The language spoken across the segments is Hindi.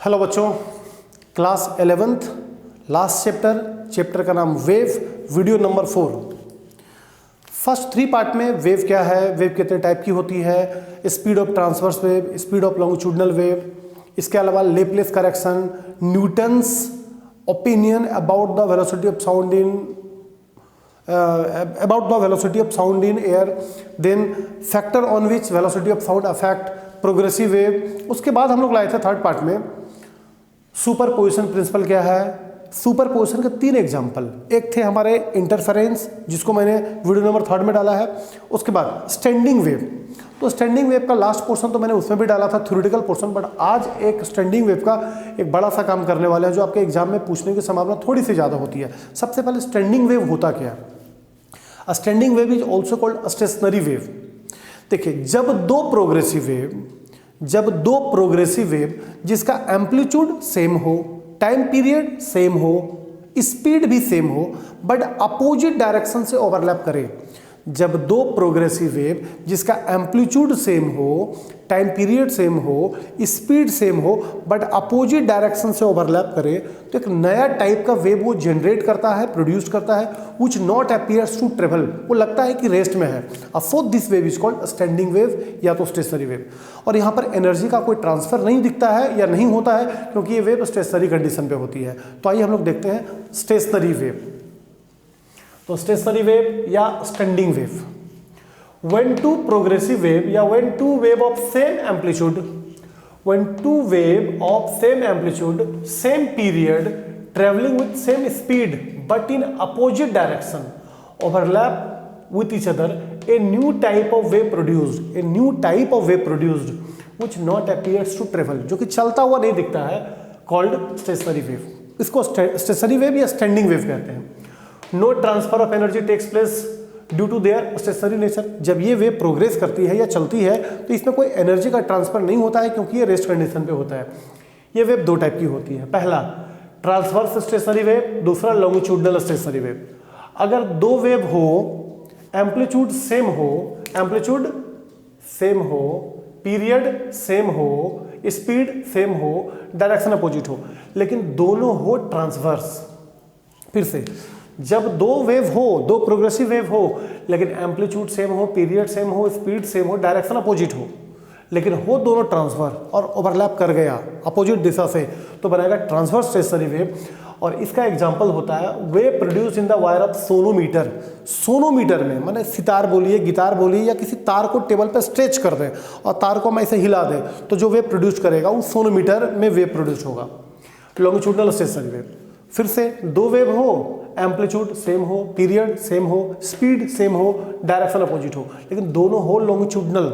हेलो बच्चों, क्लास 11th लास्ट चैप्टर का नाम wave, video number 4। First 3 part में वेव क्या है, वेव कितने टाइप की होती है, speed of transverse wave, speed of longitudinal wave, इसके अलावा Laplace correction, Newton's opinion about the velocity of sound in air, then factor on which velocity of sound affect progressive wave. उसके बाद हम लोग लाए थे थर्ड पार्ट में सुपरपोजिशन प्रिंसिपल क्या है, सुपरपोजिशन के 3 एग्जाम्पल। एक थे हमारे इंटरफेरेंस, जिसको मैंने वीडियो नंबर 3 में डाला है। उसके बाद स्टैंडिंग वेव, तो स्टैंडिंग वेव का लास्ट पोर्शन तो मैंने उसमें भी डाला था, थ्योरेटिकल पोर्शन। बट आज एक स्टैंडिंग वेव का एक बड़ा सा काम करने वाले हैं, जो आपके एग्जाम में पूछने की संभावना थोड़ी सी ज़्यादा होती है। सबसे पहले स्टैंडिंग वेव होता क्या है? A standing wave is also called a stationary wave. देखिए, जब दो प्रोग्रेसिव वेव जिसका एम्पलीट्यूड सेम हो, टाइम पीरियड सेम हो, स्पीड भी सेम हो, बट अपोजिट डायरेक्शन से ओवरलैप करे। जब दो प्रोग्रेसिव वेव जिसका एम्पलीट्यूड सेम हो, टाइम पीरियड सेम हो, स्पीड सेम हो, बट अपोजिट डायरेक्शन से ओवरलैप करे, तो एक नया टाइप का वेव वो जनरेट करता है, प्रोड्यूस करता है, which not appears to travel. वो लगता है कि रेस्ट में है। So this wave is called standing wave या तो स्टेशनरी वेव। और यहाँ पर एनर्जी का कोई ट्रांसफर नहीं दिखता है या नहीं होता है, क्योंकि ये वेव स्टेशनरी कंडीशन पे होती है। तो आइए हम लोग देखते हैं स्टेशनरी वेव। तो स्टेशनरी वेव या standing wave, when two progressive wave या when two wave of same amplitude, same period, traveling with same speed but in opposite direction, overlap with each other, a new type of wave produced which not appears to travel, जो कि चलता हुआ नहीं दिखता है, called stationary wave। इसको stationary wave या standing wave कहते हैं। No transfer of energy takes place due to their stationary nature. जब ये वेव प्रोग्रेस करती है या चलती है तो इसमें कोई एनर्जी का ट्रांसफर नहीं होता है, क्योंकि ये रेस्ट कंडीशन पे होता है। ये वेव 2 टाइप की होती है, पहला ट्रांसवर्स स्टेशनरी वेव, दूसरा लॉन्गिट्यूडनल स्टेशनरी वेव। अगर 2 वेव हो, एम्पलीट्यूड सेम हो, पीरियड सेम हो, स्पीड सेम हो, डायरेक्शन अपोजिट हो, लेकिन दोनों हो ट्रांसवर्स। फिर से, जब 2 वेव हो, 2 प्रोग्रेसिव वेव हो, लेकिन एम्पलीट्यूड सेम हो, पीरियड सेम हो, स्पीड सेम हो, डायरेक्शन अपोजिट हो, लेकिन हो दोनों ट्रांसफर और ओवरलैप कर गया अपोजिट दिशा से, तो बनाएगा ट्रांसवर्स स्टेशनरी वेव। और इसका एग्जांपल होता है wave produce in the wire of sonometer. Sonometer में माने सितार बोलिए, गिटार बोलिए, या किसी तार को टेबल पर स्ट्रेच कर दें और तार को हम ऐसे हिला दें, तो जो वेव प्रोड्यूस करेगा वो सोनोमीटर में वेव प्रोड्यूस होगा, लॉन्गिट्यूडनल स्टेशनरी वेव। फिर से 2 वेव हो, एम्पलीट्यूड सेम हो, पीरियड सेम हो, स्पीड सेम हो, डायरेक्शन अपोजिट हो, लेकिन दोनों हो लॉन्गिट्यूडनल,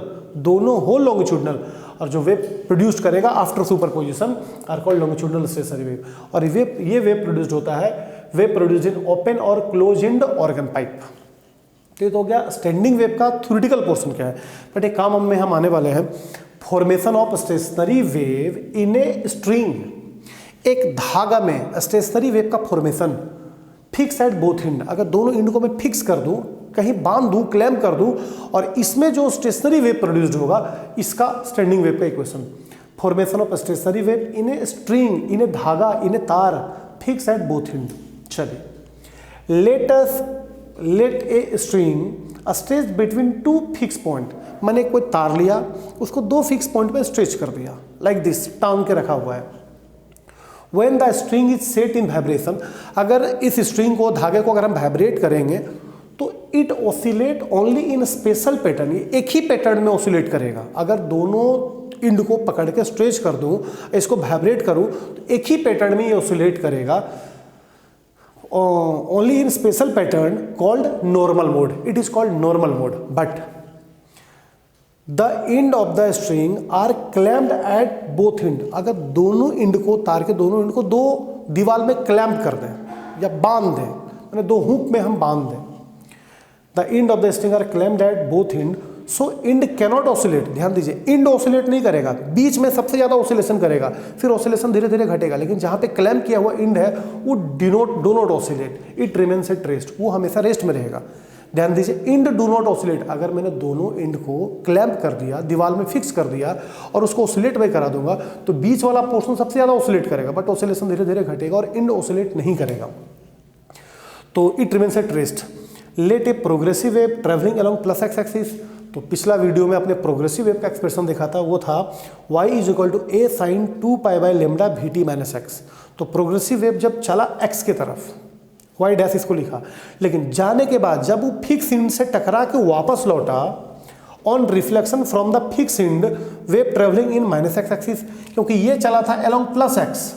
और जो वेव प्रोड्यूस करेगा after superposition are called longitudinal stationary wave. और ये वेव प्रोड्यूस्ड होता है, वेव प्रोड्यूस्ड इन ओपन और क्लोज्ड ऑर्गन पाइप। तो ये तो हो गया स्टैंडिंग वेव का थ्योरेटिकल पोर्शन क्या है। बट एक काम में हम आने वाले हैं, formation of stationary wave in a string. एक धागा में स्टेशनरी वेव का formation, fix at both end. अगर दोनों एंड को मैं फिक्स कर दूं, कहीं बांध दूं, क्लैम्प कर दूं, और इसमें जो स्टेशनरी वेव प्रोड्यूस्ड होगा, इसका स्टैंडिंग वेव का equation. Formation of stationary wave in a string, in a धागा, इन ए तार, फिक्स एट बोथ एंड। चलिए, let a string stretch between 2 fix point. मैंने कोई तार लिया, उसको 2 फिक्स पॉइंट पे स्ट्रेच कर दिया, लाइक दिस, टांग के रखा हुआ है। When the string is set in vibration, अगर इस स्ट्रिंग को, धागे को अगर हम वाइब्रेट करेंगे, तो it oscillate only in special pattern, ये एक ही पैटर्न में ऑसिलेट करेगा। अगर दोनों इंड को पकड़ के स्ट्रेच कर दूं, इसको वाइब्रेट करूं, तो एक ही पैटर्न में ये ऑसिलेट करेगा, only in special pattern called normal mode. It is called normal mode. But the end of the string are clamped at both end. अगर दोनों एंड को, तार के दोनों एंड को 2 दीवार में क्लैम्प कर दें या बांध दें, मैंने 2 हुक में हम बांध दें, the end of the string are clamped at both end, so end cannot oscillate. ध्यान दीजिए, एंड ऑसिलेट नहीं करेगा, बीच में सबसे ज्यादा ऑसिलेशन करेगा, फिर ऑसिलेशन धीरे धीरे घटेगा, लेकिन जहां पे क्लैम्प किया हुआ एंड है वो do not oscillate, it remains at rest, वो हमेशा रेस्ट में रहेगा। ध्यान दीजिए, इंड डू नॉट ऑसिलेट, अगर मैंने दोनों इंड को क्लैंप कर दिया, दीवार में फिक्स कर दिया और उसको ऑसिलेट में करा दूंगा तो बीच वाला पोर्शन सबसे ज़्यादा ऑसिलेट करेगा, बट ऑसिलेशन धीरे धीरे घटेगा और इंड ऑसिलेट नहीं करेगा। तो it remains at rest. Let a progressive wave travelling along plus x axis, तो पिछला वीडियो में अपने प्रोग्रेसिव वेव का एक्सप्रेशन देखा था, वो था y is equal to a sine 2 pi by lambda v t minus x. तो प्रोग्रेसिव वेव जब चला x की तरफ, y डैश इसको लिखा, लेकिन जाने के बाद जब वो फिक्स इंड से टकरा के वापस लौटा, on reflection from the fix end wave travelling in minus x axis, क्योंकि ये चला था अलोंग प्लस एक्स,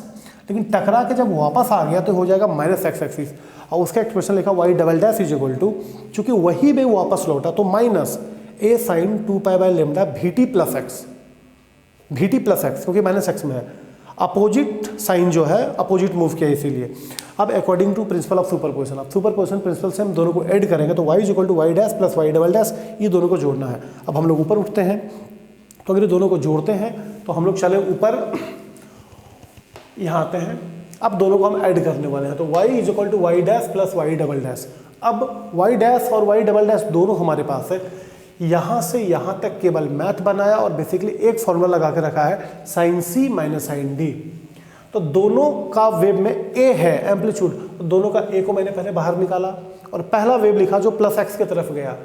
लेकिन टकरा के जब वापस आ गया तो हो जाएगा माइनस एक्स एक्सिस, और उसका एक्सप्रेशन लिखा y double dash is equal to, चूंकि वही वेव वापस लौटा तो minus a sine 2 pi by lambda v t plus x, क्योंकि माइनस एक्स में है, अपोजिट साइन जो है अपोजिट मूव किया इसीलिए। अब according to principle of superposition, अब सुपरपोजिशन प्रिंसिपल से हम दोनों को ऐड करेंगे तो y is equal to y dash plus y double dash, ये दोनों को जोड़ना है। अब हम लोग ऊपर उठते हैं, तो अगर ये दोनों को जोड़ते हैं तो हम लोग चले ऊपर, यहाँ आते हैं, अब दोनों को हम ऐड करने वाले हैं, तो y is equal to y dash plus y double dash. अब y डैश और y डबल डैश दोनों हमारे पास है, यहाँ से यहाँ तक केवल मैथ बनाया और बेसिकली एक फॉर्मूला लगा के रखा है साइन सी माइनस साइन डी। तो दोनों का वेव में a है एम्पलीट्यूड, तो दोनों का a को मैंने पहले बाहर निकाला और पहला वेव लिखा जो प्लस एक्स की तरफ गया,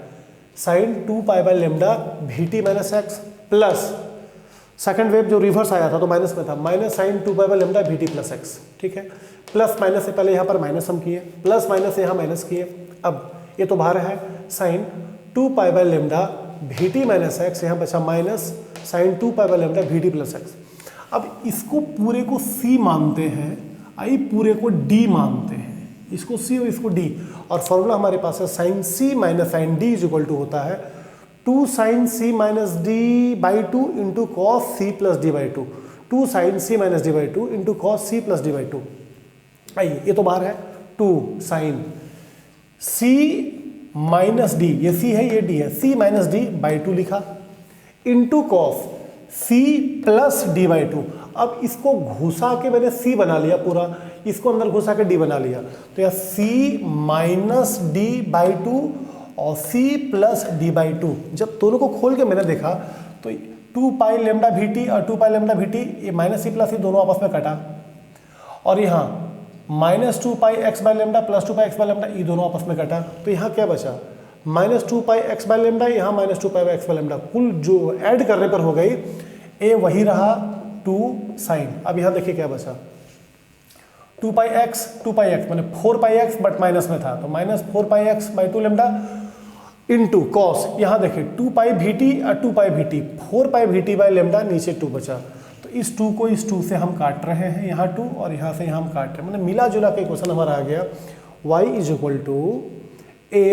sine 2 pi by lambda v t minus x, plus second wave जो रिवर्स आया था तो माइनस में था, minus sine 2 pi by lambda v t plus x, ठीक है। प्लस माइनस से पहले यहाँ पर माइनस हम किए, प्लस माइनस से यहाँ माइनस किए, अब ये तो बाहर है sine 2 pi by lambda v t minus x, यहाँ बचा minus sine 2 pi by lambda v t plus x. अब इसको पूरे को c मानते हैं, आई पूरे को d मानते हैं, इसको c और इसको d, और फॉर्मूला हमारे पास है sine c minus sine d is equal to होता है 2 sine c minus d by 2 into cos c plus d by 2, 2 sine c minus d by 2 into cos c plus d by 2। आइए, ये तो बाहर है, 2 साइन c माइनस डी, ये c है ये d है, c माइनस डी बाई 2 लिखा, into cos c plus d by 2। अब इसको घुसा के मैंने c बना लिया पूरा, इसको अंदर घुसा के d बना लिया, तो यह c माइनस डी बाई 2 और c प्लस डी बाई 2। जब दोनों को खोल के मैंने देखा तो 2 पाई लेमडा वी टी और 2 पाई लेमडा वी टी, ये माइनस c प्लस c दोनों आपस में कटा, और यहाँ minus 2 pi x by lambda plus 2 pi x by lambda, ये दोनों आपस में कटा, तो यहाँ क्या बचा minus 2 pi x by lambda, यहाँ minus 2 pi x by lambda, कुल जो ऐड करने पर हो गई a वही रहा 2 साइन। अब यहाँ देखिए क्या बचा 2 पाई एक्स मैंने 4 पाई एक्स बट माइनस में था, तो minus 4 pi x by 2 lambda into cos, यहाँ देखिए 2 पाई वी टी और 2 pi v t, 4 pi v t by lambda, नीचे 2 बचा, तो इस 2 को इस 2 से हम काट रहे हैं, यहाँ 2 और यहाँ से यहाँ हम काट रहे हैं, मतलब मिला जुला के क्वेश्चन हमारा आ गया y is equal to a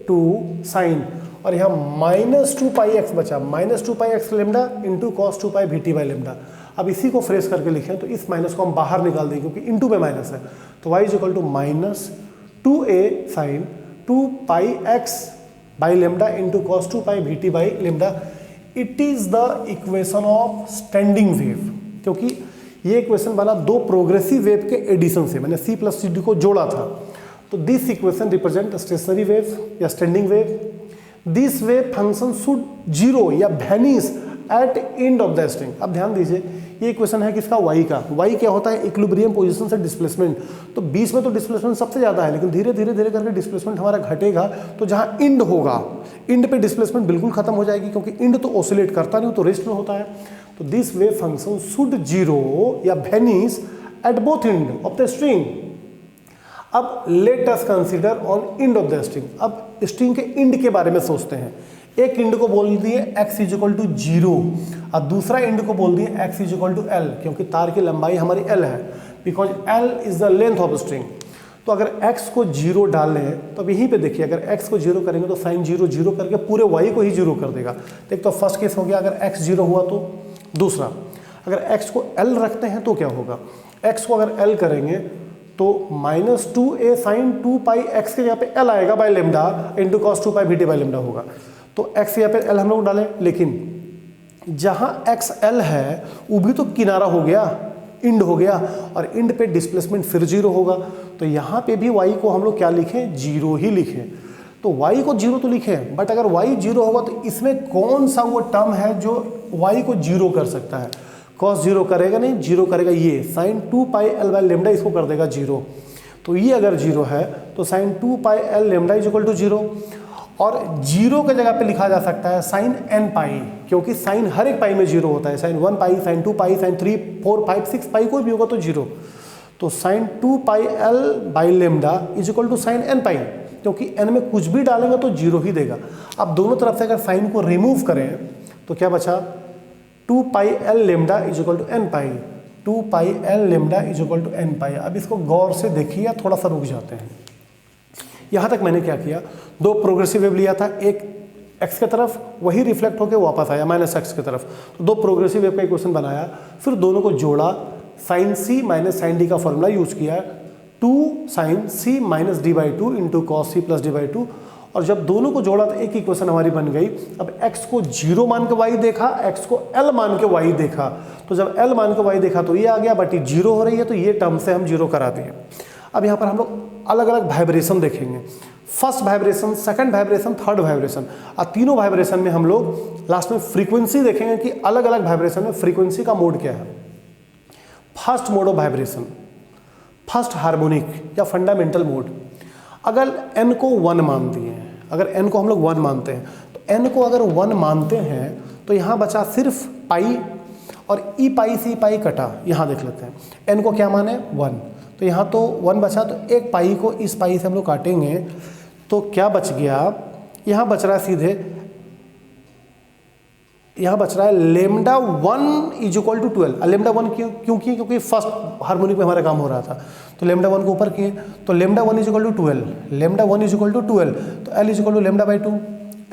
2 sine, और यहाँ माइनस 2 पाई एक्स बचा, minus 2 pi x lambda into cos 2 pi v t by lambda. अब इसी को फ्रेश करके लिखें तो इस माइनस को हम बाहर निकाल देंगे क्योंकि इंटू में माइनस है, तो y is equal to minus 2a sine 2 pi x by lambda into cos 2 pi v t by lambda. It is the equation of standing wave, क्योंकि ये इक्वेशन बना दो प्रोग्रेसिव वेव के एडिशन से, मैंने c प्लस डी को जोड़ा था, तो this equation represent stationary wave या standing wave. This wave function should zero या vanish at end of the string. अब ध्यान दीजिए, ये इक्वेशन है किसका, y का। y क्या होता है, इक्विलिब्रियम पोजीशन से डिस्प्लेसमेंट, तो बीच में तो डिस्प्लेसमेंट सबसे ज़्यादा है, लेकिन धीरे धीरे धीरे करके डिस्प्लेसमेंट हमारा घटेगा, तो जहाँ इंड होगा, इंड पे डिस्प्लेसमेंट बिल्कुल खत्म हो जाएगी, क्योंकि इंड तो ऑसिलेट करता नहीं, तो रेस्ट में होता है। तो this wave function should zero या vanish at both end of the string. अब let us consider on end of the string. अब स्ट्रिंग के इंड के बारे में सोचते हैं। एक इंड को बोल दिए x इज इक्वल टू 0 और दूसरा इंड को बोल दिए x is equal to l, क्योंकि तार की लंबाई हमारी l है, because l is the length of string. तो अगर x को 0 डालें तो अब यहीं पे देखिए, अगर x को 0 करेंगे तो साइन 0 0 करके पूरे y को ही 0 कर देगा। तो एक तो फर्स्ट केस हो गया अगर x 0 हुआ तो। दूसरा, अगर x को l रखते हैं तो क्या होगा, x को अगर l करेंगे तो minus 2a sine 2 pi x के यहाँ पे l आएगा by lambda into cos 2 pi v t by lambda होगा। तो x यहाँ पे l हम लोग डालें, लेकिन जहाँ x l है वो भी तो किनारा हो गया, इंड हो गया, और इंड पे डिस्प्लेसमेंट फिर 0 होगा, तो यहाँ पे भी y को हम लोग क्या लिखें, 0 ही लिखें। तो तो y को 0 तो लिखे, बट अगर y 0 होगा तो इसमें कौन सा वो टर्म है जो y को 0 कर सकता है? cos 0 करेगा नहीं, 0 करेगा ये sin 2 pi l by lambda, इसको कर देगा 0। तो ये अगर 0 है तो sin 2 pi l lambda is equal to 0, और 0 के जगह पे लिखा जा सकता है sin n पाई, क्योंकि sin हर एक पाई में 0 होता है, sin 1 पाई, sin 2 पाई, sin 3, 4, 5, 6 पाई कोई भी होगा तो 0। तो sin 2 pi l by lambda is equal to sin n pi, क्योंकि n में कुछ भी डालेंगे तो 0 ही देगा। अब दोनों तरफ से अगर साइन को रिमूव करें तो क्या बचा? 2 pi l lambda is equal to n pi, 2 pi l lambda is equal to n pi. अब इसको गौर से देखिए या थोड़ा सा रुक जाते हैं। यहाँ तक मैंने क्या किया, दो प्रोग्रेसिव वेव लिया था, एक x की तरफ, वही रिफ्लेक्ट होकर वापस आया माइनस x की तरफ, तो दो प्रोग्रेसिव वेव का इक्वेशन बनाया, फिर दोनों को जोड़ा, sine c minus sine d का फॉर्मूला यूज किया, 2 sine c minus d by two into cos c plus d by two, और जब दोनों को जोड़ा तो एक इक्वेशन हमारी बन गई। अब x को 0 मान के y देखा, x को l मान के y देखा, तो जब l मान के y देखा तो ये आ गया, बट ये 0 हो रही है तो ये टर्म से हम 0 करा दिए। अब यहाँ पर हम लोग अलग अलग वाइब्रेशन देखेंगे, first vibration, second vibration, third vibration, और तीनों वाइब्रेशन में हम लोग लास्ट में फ्रीक्वेंसी देखेंगे कि अलग अलग वाइब्रेशन में फ्रीक्वेंसी का मोड क्या है। First mode of vibration, first harmonic या फंडामेंटल मोड, अगर n को 1 मान दिए हैं, अगर n को हम लोग 1 मानते हैं, तो n को अगर 1 मानते हैं तो यहाँ बचा सिर्फ पाई, और ई पाई से पाई कटा, यहाँ देख लेते हैं n को क्या माने 1, तो यहाँ तो 1 बचा, तो एक पाई को इस पाई से हम लोग काटेंगे तो क्या बच गया, यहाँ बच रहा है सीधे, यहाँ बच रहा है lambda 1 is equal to 12। Lambda 1 क्यों किए? क्योंकि फर्स्ट हार्मोनिक में हमारा काम हो रहा था, तो लेमडा 1 को ऊपर किए, तो lambda 1 is equal to 12, lambda 1 is equal to 12, तो l is equal to lambda by 2,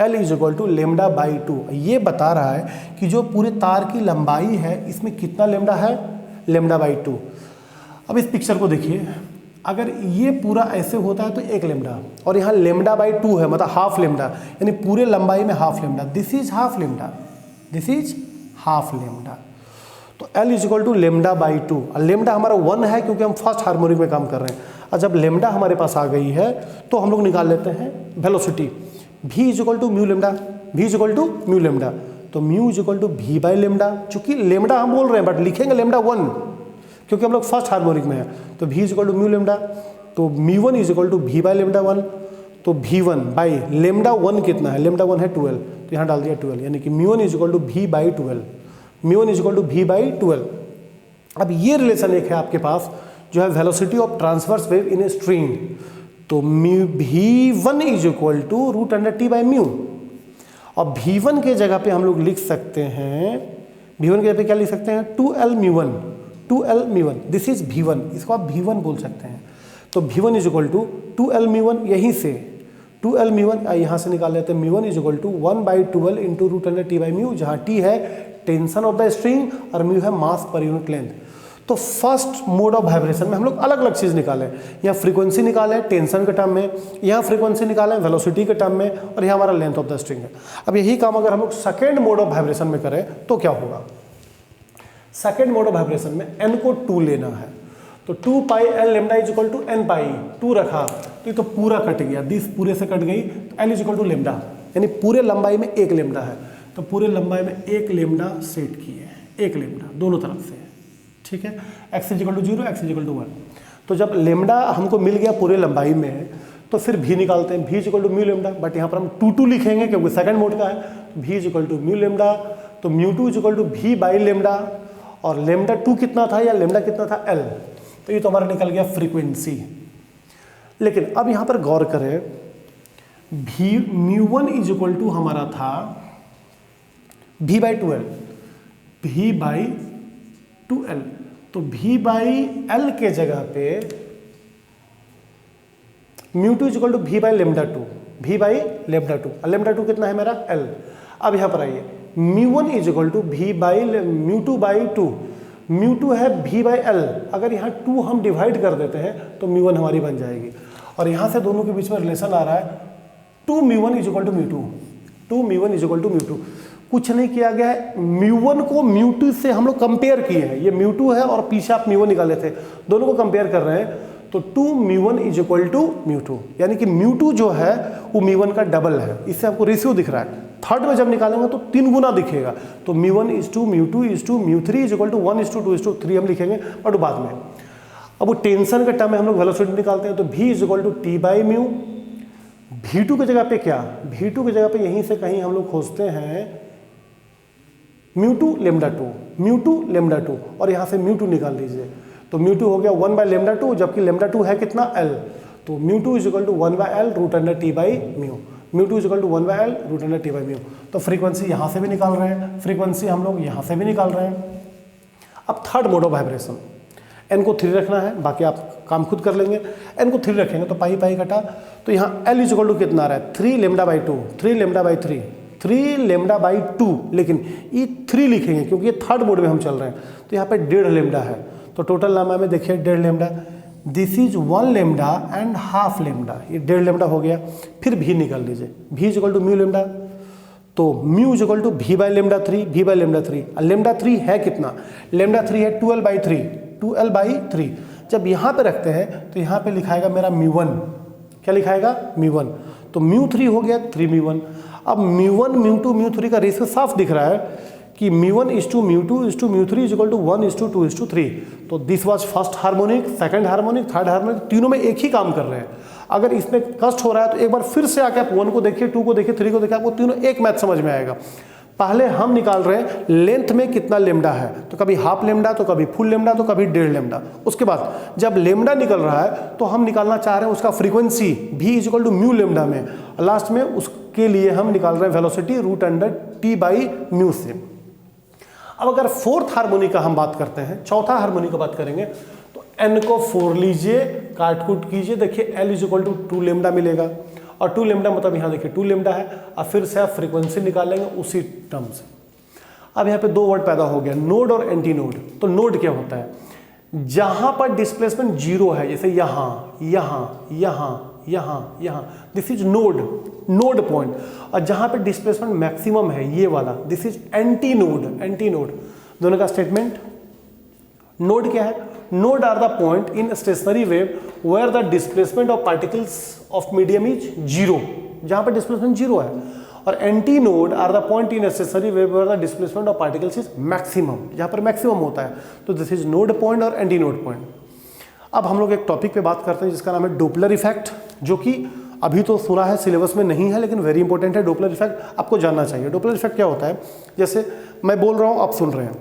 l is equal to lambda by 2। ये बता रहा है कि जो पूरे तार की लंबाई है इसमें कितना लेमडा है, लेमडा बाई 2। अब इस पिक्चर को देखिए, अगर ये पूरा ऐसे होता है तो 1 लेमडा, और यहाँ लेमडा बाई 2 है, मतलब हाफ लेमडा, यानी पूरे लंबाई में half lambda, this is half lambda, this is half lambda. तो L is equal to lambda by 2, और लेमडा हमारा 1 है क्योंकि हम फर्स्ट हार्मोनिक में काम कर रहे हैं। और जब लेमडा हमारे पास आ गई है तो हम लोग निकाल लेते हैं velocity, v is equal to mu lambda, v is equal to mu lambda, तो mu is equal to v by lambda, चूंकि लेमडा हम बोल रहे हैं बट लिखेंगे लेमडा 1 क्योंकि हम लोग फर्स्ट हार्मोनिक में है, तो v is equal to mu lambda, तो mu 1 is equal to v by lambda 1, तो v1 बाई लेमडा 1 कितना है, लेमडा 1 है 12, तो यहाँ डाल दिया 12, यानी कि mu 1 is equal to v by 12, mu 1 is equal to v by 12। अब ये रिलेशन एक है आपके पास जो है velocity of transverse wave in a string, तो v1 is equal to root under t by mu, और v1 के जगह पे हम लोग लिख सकते हैं, v1 के जगह पे क्या लिख सकते हैं, 2l म्यू1, 2l म्यू1, this is v1, इसको आप v1 बोल सकते हैं। तो v1 is equal to 2l म्यू1, यहीं से 2l म्यू1 यहाँ से निकाल लेते हैं, mu one is equal to 1 by 12 into root under t by mu, जहाँ t है टेंशन ऑफ द स्ट्रिंग और म्यू है मास पर यूनिट लेंथ। तो फर्स्ट मोड ऑफ वाइब्रेशन में हम लोग अलग अलग चीज़ निकालें, यहाँ फ्रीक्वेंसी निकालें टेंशन के टर्म में, यहाँ फ्रीक्वेंसी निकालें वेलोसिटी के टर्म में, और यहाँ हमारा लेंथ ऑफ द स्ट्रिंग है। अब यही काम अगर हम लोग सेकेंड मोड ऑफ वाइब्रेशन में करें तो क्या होगा, सेकेंड मोड ऑफ वाइब्रेशन में n को 2 लेना है, तो 2 pi l lambda is equal to n pi, 2 रखा तो ये तो पूरा कट गया, दिस पूरे से कट गई, तो l is equal to lambda, यानी पूरे लंबाई में 1 लेमडा है, तो पूरे लंबाई में 1 लेमडा सेट किए, 1 लेमडा दोनों तरफ से, ठीक है, x is equal to 0, x is equal to 1। तो जब लेमडा हमको मिल गया पूरे लंबाई में तो फिर v निकालते हैं, v is equal to mu lambda, but यहाँ पर हम 2 लिखेंगे क्योंकि सेकंड मोड का है, v is equal to mu lambda, तो mu two is equal to v by lambda, और लेमडा 2 कितना था या लेमडा कितना था l, तो ये तो हमारा निकल गया फ्रीक्वेंसी। लेकिन अब यहाँ पर गौर करें, म्यू1 इज इक्वल टू हमारा था v by 12, v by 2l, तो v बाई l के जगह पे mu two is equal to v by lambda 2, v by lambda 2, और लेमडा 2 कितना है मेरा l। अब यहाँ पर आइए, mu one is equal to v by mu two by 2, mu two है v बाई l, अगर यहाँ 2 हम डिवाइड कर देते हैं तो म्यू1 हमारी बन जाएगी, और यहाँ से दोनों के बीच में रिलेशन आ रहा है 2 mu one is equal to mu two, 2 mu one is equal to mu two. कुछ नहीं किया गया है, म्यू1 को म्यू2 से हम लोग कंपेयर किए हैं, ये म्यू2 है और पीछे आप म्यू1 निकाले थे, दोनों को कंपेयर कर रहे हैं, तो 2 μ1 इज इक्वल टू μ2, यानी कि μ2 जो है वो μ1 का डबल है। इससे आपको रेशियो दिख रहा है। थर्ड में जब निकालेंगे तो 3 गुना दिखेगा, तो μ1 is to μ2 is to μ3 is equal to 1 is to 2 is to 3 हम लिखेंगे, और बाद में अब वो टेंशन के टर्म में हम लोग वेलोसिटी निकालते हैं, तो v is equal to t by mu. v2 की जगह पे क्या, v2 की जगह पे यहीं से कहीं हम लोग खोजते हैं μ2 λ2, μ2 λ2, और यहाँ से μ2 निकाल लीजिए, तो μ2 हो गया 1 बाय λ2, जबकि λ2 है कितना l, तो μ2 is equal to 1 by l root under t by mu. μ2 is equal to 1 by l root under t by mu. तो फ्रीक्वेंसी यहाँ से भी निकाल रहे हैं, फ्रीक्वेंसी हम लोग यहाँ से भी निकाल रहे हैं। अब third mode of vibration, n को 3 रखना है, बाकी आप काम खुद कर लेंगे। n को 3 रखेंगे तो पाई पाई कटा, तो यहाँ l इज इक्वल टू कितना आ रहा है 3 λ/2, 3 λ/3, 3 λ/2, लेकिन ये 3 लिखेंगे क्योंकि ये थर्ड मोड में हम चल रहे हैं, तो यहाँ पे 1.5 λ है, तो टोटल लामा में देखिए 1.5 λ, दिस इज 1 λ एंड हाफ λ, ये 1.5 λ हो गया। फिर भी निकाल लीजिए, v is equal to mu λ, तो mu is equal to v by λ3, v by λ3, λ3 है कितना, λ3 है 2l/3, 2l/3। जब यहाँ पे रखते हैं तो यहाँ पे लिखाएगा मेरा μ1, क्या लिखाएगा μ1, तो μ3 हो गया 3 μ1। अब μ1 μ2 μ3 का रेशियो साफ दिख रहा है कि μ1 is to μ2 is to μ3 is equal to 1 is to 2 is to 3। तो this was first harmonic, second harmonic, third harmonic, तीनों में एक ही काम कर रहे हैं। अगर इसमें कष्ट हो रहा है तो एक बार फिर से आके आप 1 को देखिए, 2 को देखिए, 3 को देखिए, आपको तीनों एक मैथ समझ में आएगा। पहले हम निकाल रहे हैं लेंथ में कितना लेमडा है, तो कभी हाफ लेमडा, तो कभी फुल लेमडा, तो कभी 1.5 लेमडा। उसके बाद जब लेमडा निकल रहा है तो हम निकालना चाह रहे हैं उसका frequency v is equal to mu lambda में, लास्ट में उसके लिए हम निकाल रहे हैं velocity root under t by mu से। अब अगर फोर्थ हार्मोनिक का हम बात करते हैं, चौथा हार्मोनिक का बात करेंगे, तो n को 4 लीजिए, काट कूट कीजिए, देखिए l is equal to 2 lambda मिलेगा, और 2 लेमडा मतलब यहाँ देखिए 2 लेमडा है। अब फिर से आप फ्रीक्वेंसी निकालेंगे उसी टर्म से। अब यहाँ पे 2 वर्ड पैदा हो गया, नोड और एंटी नोड। तो नोड क्या होता है, जहां पर डिस्प्लेसमेंट 0 है, जैसे यहाँ, यहाँ, यहाँ, यहाँ, यहाँ, this is node, node point. और जहां पे डिस्प्लेसमेंट मैक्सिमम है, ये वाला, this is anti node, anti node. दोनों का स्टेटमेंट, नोड क्या है, node are the point in stationary wave where the displacement of particles of medium is 0, जहां पर डिस्प्लेसमेंट 0 है। और anti node are the point in stationary wave where the displacement of particles is maximum, जहां पर मैक्सिमम होता है। तो दिस इज नोड पॉइंट और एंटी नोड पॉइंट। अब हम लोग एक टॉपिक पे बात करते हैं जिसका नाम है डोपलर इफेक्ट, जो कि अभी तो सुना है, सिलेबस में नहीं है, लेकिन वेरी इंपॉर्टेंट है। डोपलर इफेक्ट आपको जानना चाहिए। डोपलर इफेक्ट क्या होता है, जैसे मैं बोल रहा हूँ, आप सुन रहे हैं,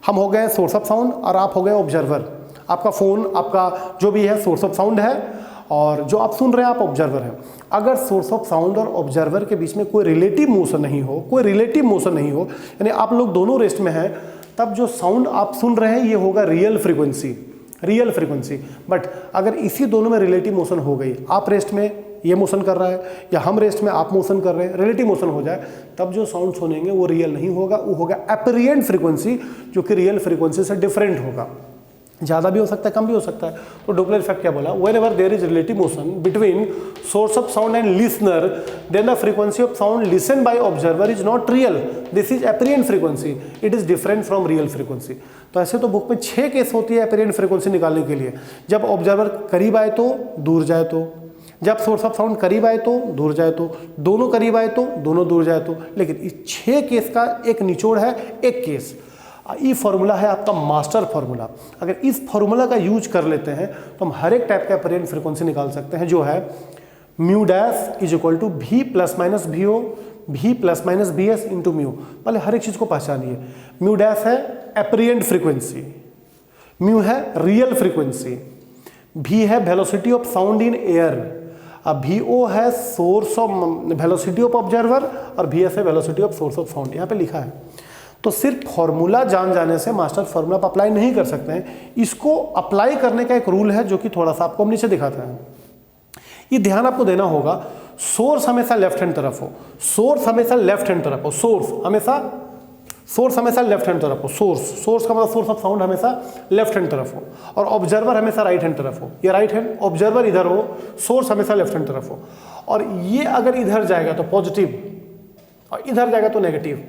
हम हो गए सोर्स ऑफ साउंड और आप हो गए ऑब्जर्वर। आपका फ़ोन, आपका जो भी है सोर्स ऑफ साउंड है, और जो आप सुन रहे हैं आप ऑब्जर्वर हैं। अगर सोर्स ऑफ साउंड और ऑब्जर्वर के बीच में कोई रिलेटिव मोशन नहीं हो, कोई रिलेटिव मोशन नहीं हो, यानी आप लोग दोनों रेस्ट में हैं, तब जो साउंड आप सुन रहे हैं ये होगा real frequency, real frequency. But अगर इसी दोनों में रिलेटिव मोशन हो गई, आप रेस्ट में ये मोशन कर रहा है या हम रेस्ट में आप मोशन कर रहे हैं, रिलेटिव मोशन हो जाए, तब जो साउंड सुनेंगे वो रियल नहीं होगा, वो होगा एपरिएंट फ्रीक्वेंसी, जो कि रियल फ्रीक्वेंसी से डिफरेंट होगा। ज़्यादा भी हो सकता है, कम भी हो सकता है। तो डोपलर इफेक्ट क्या बोला, whenever there is relative motion between source of sound and listener, then the frequency of sound listen by observer is not real, this is apparent frequency, it is different from real frequency. तो ऐसे तो बुक में 6 केस होती है एपरिएंट फ्रीक्वेंसी निकालने के लिए। जब ऑब्जर्वर करीब आए तो, दूर जाए तो, जब सोर्स ऑफ साउंड करीब आए तो, दूर जाए तो, दोनों करीब आए तो, दोनों दूर जाए तो। लेकिन इस 6 केस का एक निचोड़ है, एक केस। ये फॉर्मूला है आपका मास्टर फार्मूला। अगर इस फार्मूला का यूज कर लेते हैं तो हम हर एक टाइप का एपरिएंट फ्रीक्वेंसी निकाल सकते हैं, जो है mu dash is equal to v plus minus vo, v plus minus bs into mu. पहले हर एक चीज़ को पहचानिए। म्यू डैश है एपरिएंट फ्रीक्वेंसी, म्यू है रियल फ्रीक्वेंसी, v है velocity of sound in air, अब vo है source of velocity of observer, और vs है velocity of source of sound. यहाँ पे लिखा है। तो सिर्फ फॉर्मूला जान जाने से मास्टर फॉर्मूला पर अप्लाई नहीं कर सकते हैं, इसको अप्लाई करने का एक रूल है जो कि थोड़ा सा आपको हम नीचे दिखाते हैं। ये ध्यान आपको देना होगा, सोर्स हमेशा लेफ्ट हैंड तरफ हो, सोर्स हमेशा लेफ्ट हैंड तरफ हो, सोर्स हमेशा लेफ्ट हैंड तरफ हो, सोर्स का मतलब सोर्स ऑफ साउंड हमेशा लेफ्ट हैंड तरफ हो, और ऑब्जर्वर हमेशा राइट हैंड तरफ हो। ये राइट हैंड, ऑब्जर्वर इधर हो, सोर्स हमेशा लेफ्ट हैंड तरफ हो। और ये अगर इधर जाएगा तो पॉजिटिव, और इधर जाएगा तो नेगेटिव,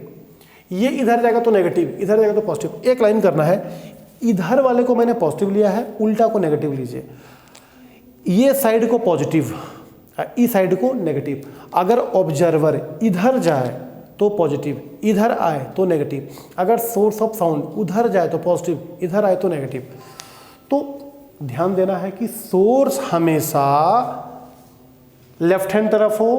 ये इधर जाएगा तो नेगेटिव, इधर जाएगा तो पॉजिटिव। एक लाइन करना है, इधर वाले को मैंने पॉजिटिव लिया है, उल्टा को नेगेटिव लीजिए। ये साइड को पॉजिटिव, इस साइड को नेगेटिव। अगर ऑब्जर्वर इधर जाए तो पॉजिटिव, इधर आए तो नेगेटिव। अगर सोर्स ऑफ साउंड उधर जाए तो पॉजिटिव, इधर आए तो नेगेटिव। तो ध्यान देना है कि सोर्स हमेशा लेफ्ट हैंड तरफ हो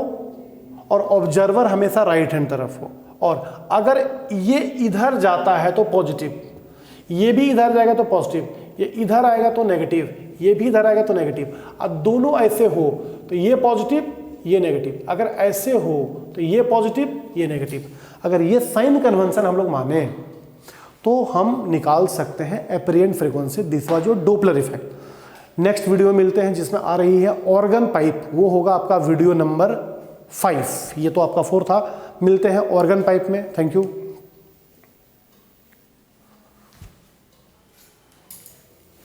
और ऑब्जर्वर हमेशा राइट हैंड तरफ हो। और अगर ये इधर जाता है तो पॉजिटिव, ये भी इधर जाएगा तो पॉजिटिव, ये इधर आएगा तो नेगेटिव, ये भी इधर आएगा तो नेगेटिव। अब दोनों ऐसे हो तो ये पॉजिटिव ये नेगेटिव, अगर ऐसे हो तो ये पॉजिटिव ये नेगेटिव। अगर ये साइन कन्वेंशन हम लोग माने तो हम निकाल सकते हैं apparent frequency. This was your Doppler effect. Next video में मिलते हैं जिसमें आ रही है ऑर्गन पाइप, वो होगा आपका वीडियो नंबर 5। ये तो आपका 4 था। मिलते हैं ऑर्गन पाइप में। Thank you.